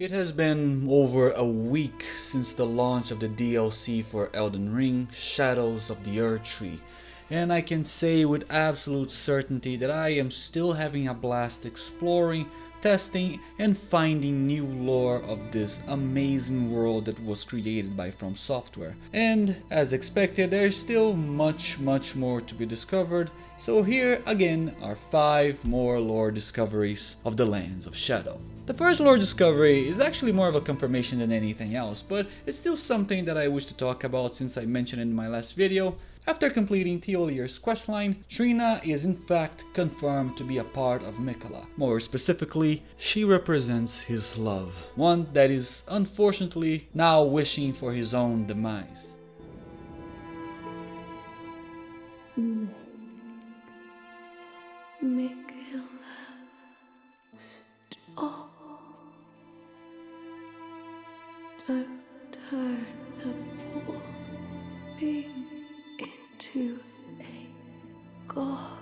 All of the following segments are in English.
It has been over a week since the launch of the DLC for Elden Ring, Shadows of the Erdtree, and I can say with absolute certainty that I am still having a blast exploring, testing, and finding new lore of this amazing world that was created by From Software. And as expected, there's still much more to be discovered, so here again are 5 more lore discoveries of the Lands of Shadow. The first lore discovery is actually more of a confirmation than anything else, but it's still something that I wish to talk about since I mentioned in my last video. After completing Theolire's questline, Trina is in fact confirmed to be a part of Miquella. More specifically, she represents his love, one that is unfortunately now wishing for his own demise. Miquella, stop. Don't turn the poor thing into a god.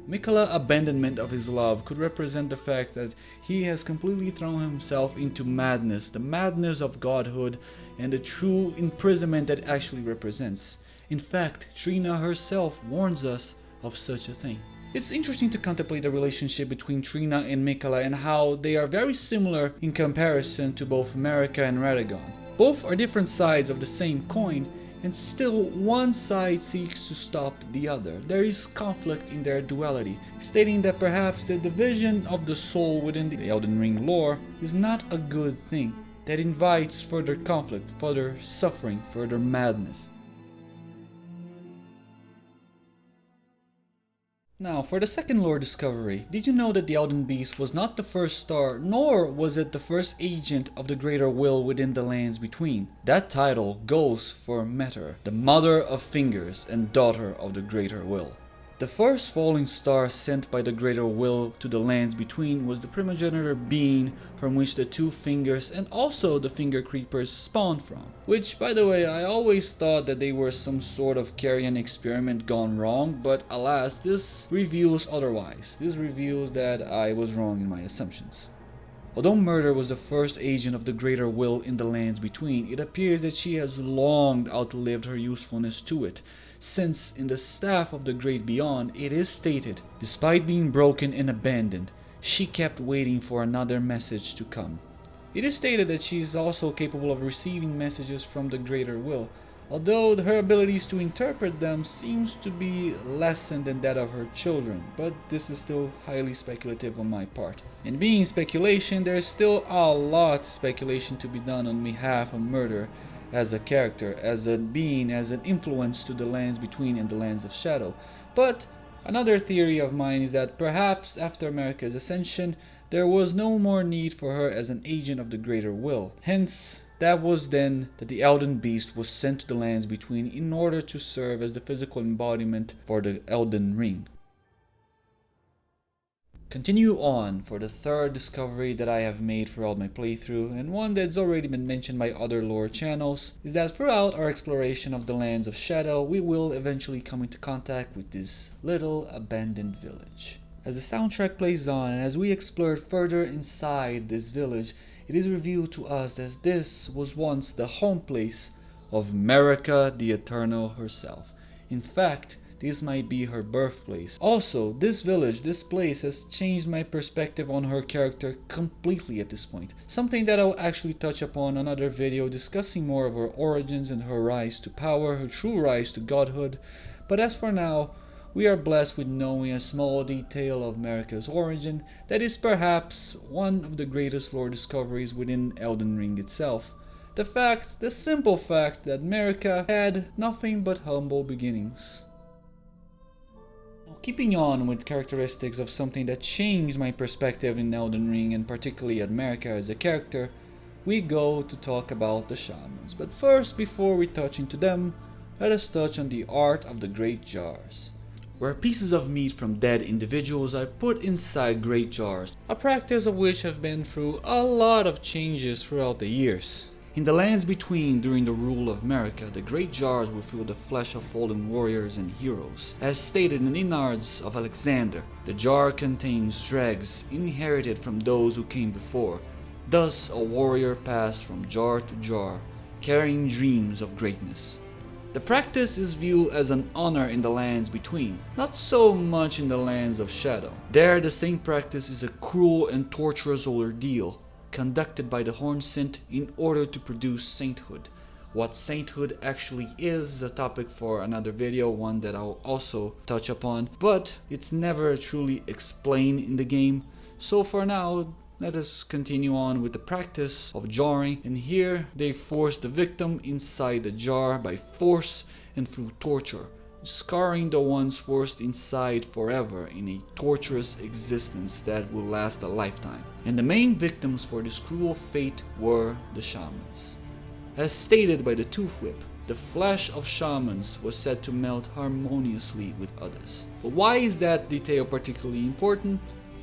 Miquella's abandonment of his love could represent the fact that he has completely thrown himself into madness, the madness of godhood and the true imprisonment that it actually represents. In fact, Trina herself warns us of such a thing. It's interesting to contemplate the relationship between Trina and Miquella and how they are very similar in comparison to both Marika and Radagon. Both are different sides of the same coin, and still one side seeks to stop the other. There is conflict in their duality, stating that perhaps the division of the soul within the Elden Ring lore is not a good thing, that invites further conflict, further suffering, further madness. Now, for the second lore discovery, did you know that the Elden Beast was not the first star, nor was it the first agent of the Greater Will within the Lands Between? That title goes for Midra, the Mother of Fingers and Daughter of the Greater Will. The first falling star sent by the Greater Will to the Lands Between was the primogenitor being from which the 2 fingers and also the finger creepers spawned from. Which, by the way, I always thought that they were some sort of carrion experiment gone wrong, but alas, this reveals otherwise. This reveals that I was wrong in my assumptions. Although Midra was the first agent of the Greater Will in the Lands Between, it appears that she has long outlived her usefulness to it, since in the Staff of the Great Beyond it is stated, despite being broken and abandoned, she kept waiting for another message to come. It is stated that she is also capable of receiving messages from the Greater Will, although her abilities to interpret them seems to be lessened than that of her children, but this is still highly speculative on my part. And being speculation, there is still a lot of speculation to be done on behalf of Midra as a character, as a being, as an influence to the Lands Between and the Lands of Shadow. But another theory of mine is that perhaps after Marika's ascension, there was no more need for her as an agent of the Greater Will. Hence, that was then that the Elden Beast was sent to the Lands Between in order to serve as the physical embodiment for the Elden Ring. Continue on for the third discovery that I have made throughout my playthrough, and one that's already been mentioned by other lore channels, is that throughout our exploration of the Lands of Shadow, we will eventually come into contact with this little abandoned village. As the soundtrack plays on, and as we explore further inside this village, it is revealed to us that this was once the home place of Marika the Eternal herself. In fact, this might be her birthplace. Also, this village, this place has changed my perspective on her character completely at this point. Something that I'll actually touch upon in another video discussing more of her origins and her rise to power, her true rise to godhood. But as for now, we are blessed with knowing a small detail of Marika's origin that is perhaps one of the greatest lore discoveries within Elden Ring itself. The simple fact that Marika had nothing but humble beginnings. Keeping on with characteristics of something that changed my perspective in Elden Ring and particularly at Marika as a character, we go to talk about the Shamans. But first, before we touch into them, let us touch on the art of the great jars, where pieces of meat from dead individuals are put inside great jars, a practice of which have been through a lot of changes throughout the years. In the lands between, during the rule of Marika, the great jars will fill the flesh of fallen warriors and heroes. As stated in the innards of Alexander, the jar contains dregs inherited from those who came before. Thus a warrior passed from jar to jar, carrying dreams of greatness. The practice is viewed as an honor in the lands between, not so much in the lands of shadow. There the same practice is a cruel and torturous ordeal, conducted by the Hornsent in order to produce sainthood. What sainthood actually is a topic for another video, one that I'll also touch upon, but it's never truly explained in the game. So for now, let us continue on with the practice of jarring, and here they force the victim inside the jar by force and through torture, scarring the ones forced inside forever in a torturous existence that will last a lifetime. And the main victims for this cruel fate were the Shamans. As stated by the Tooth Whip, the flesh of Shamans was said to melt harmoniously with others. But why is that detail particularly important?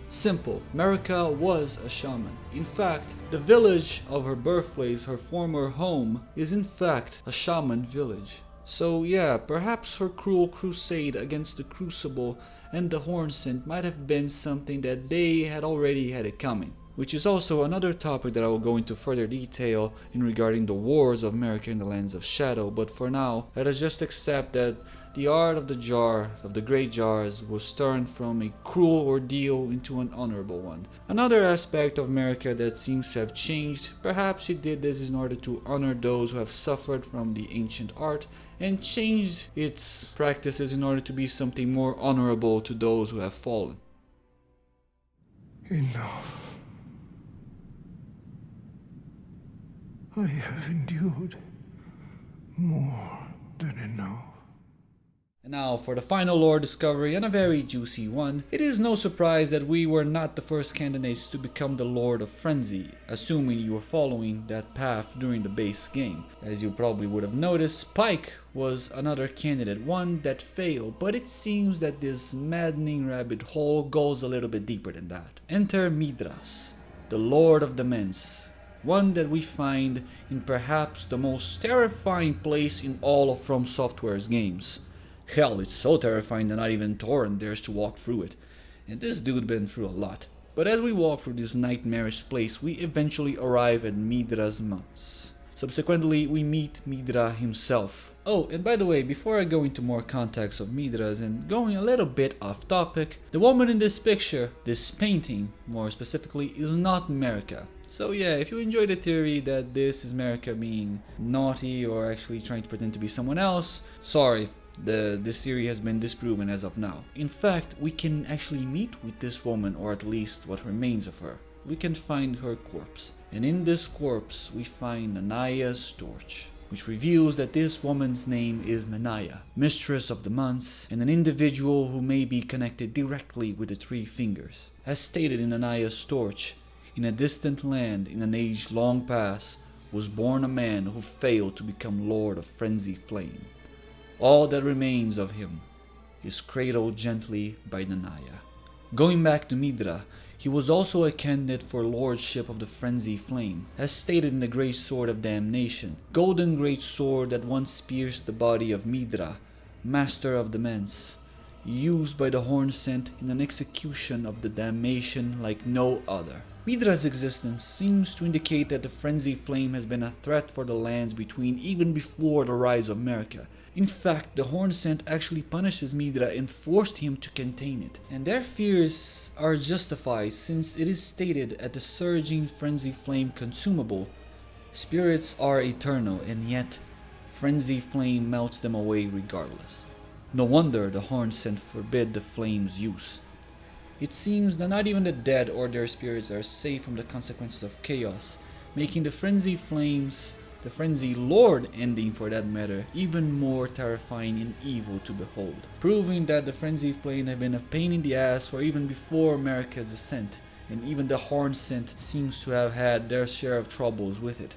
Simple, Marika was a shaman. In fact, the village of her birthplace, her former home, is in fact a shaman village. So yeah, perhaps her cruel crusade against the Crucible and the Hornsent might have been something that they had already had it coming. Which is also another topic that I will go into further detail in regarding the wars of Marika in the lands of shadow, but for now, let us just accept that the art of the jar, of the great jars, was turned from a cruel ordeal into an honorable one. Another aspect of Marika that seems to have changed, perhaps she did this in order to honor those who have suffered from the ancient art, and changed its practices in order to be something more honorable to those who have fallen. Enough. I have endured more than enough. And now for the final lore discovery, and a very juicy one. It is no surprise that we were not the first candidates to become the Lord of Frenzy, assuming you were following that path during the base game. As you probably would have noticed, Pike was another candidate, one that failed, but it seems that this maddening rabbit hole goes a little bit deeper than that. Enter Midras, the Lord of the Mens, one that we find in perhaps the most terrifying place in all of From Software's games. Hell, it's so terrifying that not even Torrent dares to walk through it. And this dude been through a lot. But as we walk through this nightmarish place, we eventually arrive at Midra's Mons. Subsequently, we meet Midra himself. Oh, and by the way, before I go into more context of Midra's and going a little bit off topic, the woman in this picture, this painting more specifically, is not Marika. So yeah, if you enjoy the theory that this is Marika being naughty or actually trying to pretend to be someone else, sorry. This theory has been disproven as of now. In fact, we can actually meet with this woman, or at least what remains of her. We can find her corpse. And in this corpse, we find Nanaya's torch, which reveals that this woman's name is Nanaya, mistress of the months, and an individual who may be connected directly with the three fingers. As stated in Nanaya's torch, in a distant land in an age long past, was born a man who failed to become Lord of Frenzied Flame. All that remains of him is cradled gently by Nanaya. Going back to Midra, he was also a candidate for lordship of the Frenzied Flame, as stated in the Great Sword of Damnation, golden great sword that once pierced the body of Midra, master of the Mens, used by the Hornsent in an execution of the damnation like no other. Midra's existence seems to indicate that the Frenzied Flame has been a threat for the lands between even before the rise of Marika. In fact, the Hornsent actually punishes Midra and forced him to contain it. And their fears are justified since it is stated at the surging Frenzied Flame consumable, spirits are eternal and yet Frenzied Flame melts them away regardless. No wonder the Hornsent forbid the flame's use. It seems that not even the dead or their spirits are safe from the consequences of chaos, making the Frenzied Flames, the Frenzied Lord ending for that matter, even more terrifying and evil to behold, proving that the Frenzied Flame have been a pain in the ass for even before Marika's ascent, and even the Hornsent seems to have had their share of troubles with it.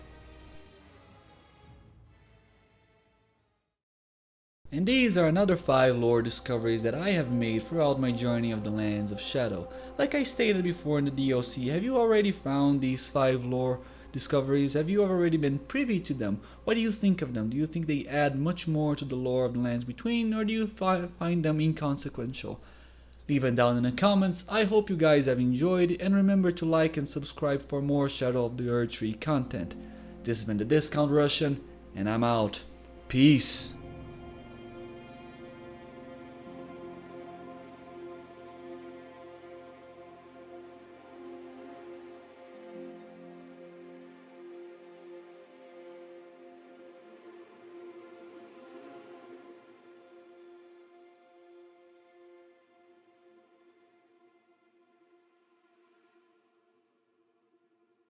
And these are another 5 lore discoveries that I have made throughout my journey of the Lands of Shadow. Like I stated before in the DLC, have you already found these 5 lore? discoveries? Have you already been privy to them? What do you think of them? Do you think they add much more to the lore of the Lands Between, or do you find them inconsequential? Leave it down in the comments. I hope you guys have enjoyed, and remember to like and subscribe for more Shadow of the Erdtree content. This has been the Discount Russian, and I'm out. Peace.